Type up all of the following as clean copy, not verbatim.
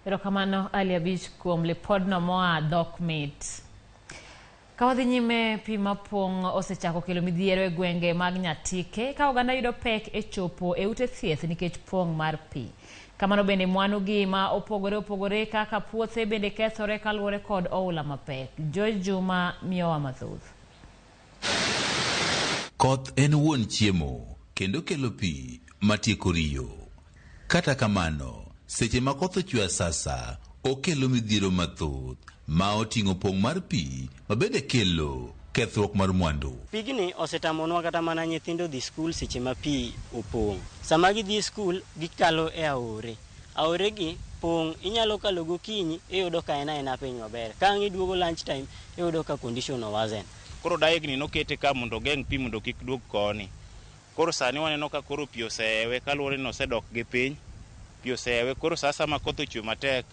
Erokamano Ali Abich kuom lipodno moa dhok mit. Kawadhi nyime pi mapong' osechako kelo midhiero e gwenge mag Nyatike ka oganda yudo pek e chopo e ute thieth nikech pong' mar pi. Kamano bende mwanugi ma opogore kaka puothe bende kethore kaluwore kod oula mapek. George Juma miyowa mathoth. Koth en wuon chiemo kendo kelo pi matieko riyo. Kata kamano, seche ma koth ochwe sasa okelo midhiero mathoth ma oting'o pong' mar pi ma bende kelo kethruok mar mwandu. Pigni osetamonwa kata mana nyithindo dhi skul seche ma pi opong'. Sama gidhi skul gikalo e aore. Aore gi pong' inyalo kalo gokinyi iyudo ka en piny maber. Ka iduogo lunch time iyudo ka condition owazen. Koro daigni nokete ka mondo geng' pi mondo kik duog koni. Koro sani waneno ka koro pi oseewe kaluwore ni osedok gi piny. Pi oseewe koro sasa ma koth ochwe matek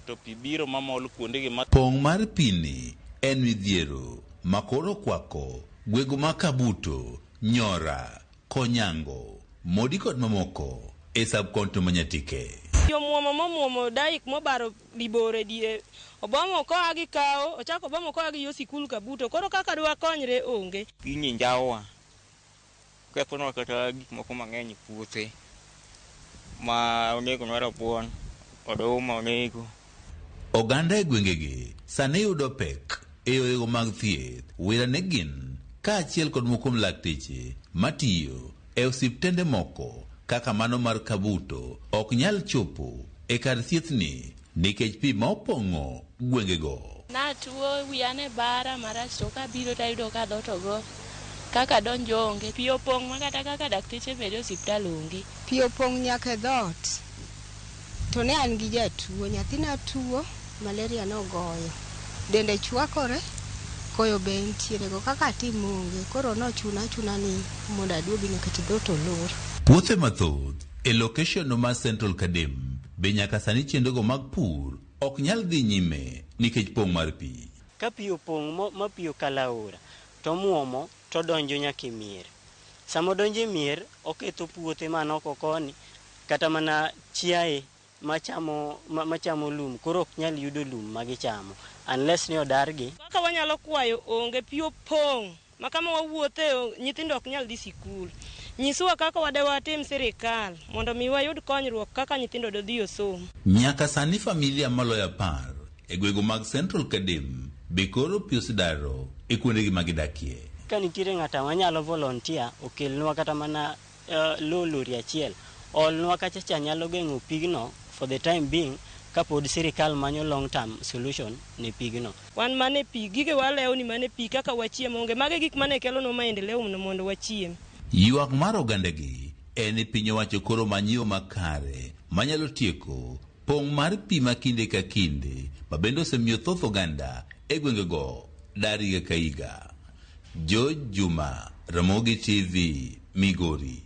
to pi biro mamol kuonde gi. Pong' mar pi ni en midhiero ma koro kwako gwego ma Kabuto, Nyora, Konyango, Modi kod mamoko e subkonto ma Nyatike. Yo muomo daik mobaro libore die obomo ko agi kawo ochako obomo ko agi yo sikul Kabuto koro kaka dwa konyre onge. Piny njawa kethonwa kata gik moko mang'eny puothe ma onego nwara puon oduma onego. Oganda e gwengegi sani yudo pek e yorego mag thieth. Wirane gin kaachiel kod moko kuom lakteche matiyo e osiptende moko kaka mano mar Kabuto ok nyal chopo e kar thieth ni nikech pi ma opong'o gwengego. Natuo wiyane bara marach to kabiro tayudo ka dhot ogo kaka donjo onge. Pi opong' ma kata kaka dakteche bede osiptal onge. Pi opong' nyaka dhot. To ne an gi jatuo, nyathina tuo, malaria nogoyo. Dende chwakore, koyo be ntiere go kaka timo onge. Koro nochuna ni mondo aduogi nikech dhot olor. Puothe mathoth e location ma Central Kadem be nyaka sani chendogo mag pur ok nyal dhi nyime nikech pong' mar pi. Ka pi opong' ma pi okalo aora to muomo to donjo nyaka e mier. Sama donjo e mier oketho puothe man oko koni kata mana chiaye machamo lum koro ok nyal yudo lum ma gichamo unless ni odargi. Kaka wanyalo kwayo onge pi opong' ma kama wawuothe nyithindo ok nyal dhi sikul. Nyiswa kaka watim sirikal mondo mi wayud konyruok kaka nyithindo do dhi osom. Nyaka sani familia maloyo 10 e gwego mag Central Kadem be koro pi osedaro e kuondegi magidakie. Ka nitiere ng'ata manyalo volunteer okelnwa kata mana lori achiel olnwa kacha nyalo geng'o pigno for the time being kapod sirikal manyo long term solution ne pigno. Wan mane pi gige walewni mane pi kaka wachiemo onge mage gik mane kelo no maendeleo mondo wachiem. Ywak mar ogandagi en piny owacho koro manyo makare manyalo tieko pong' mar pi ma kinde ka kinde ma bende osemiyo thoth oganda e gwengego dar higa ka higa. George Juma, Ramogi TV, Migori.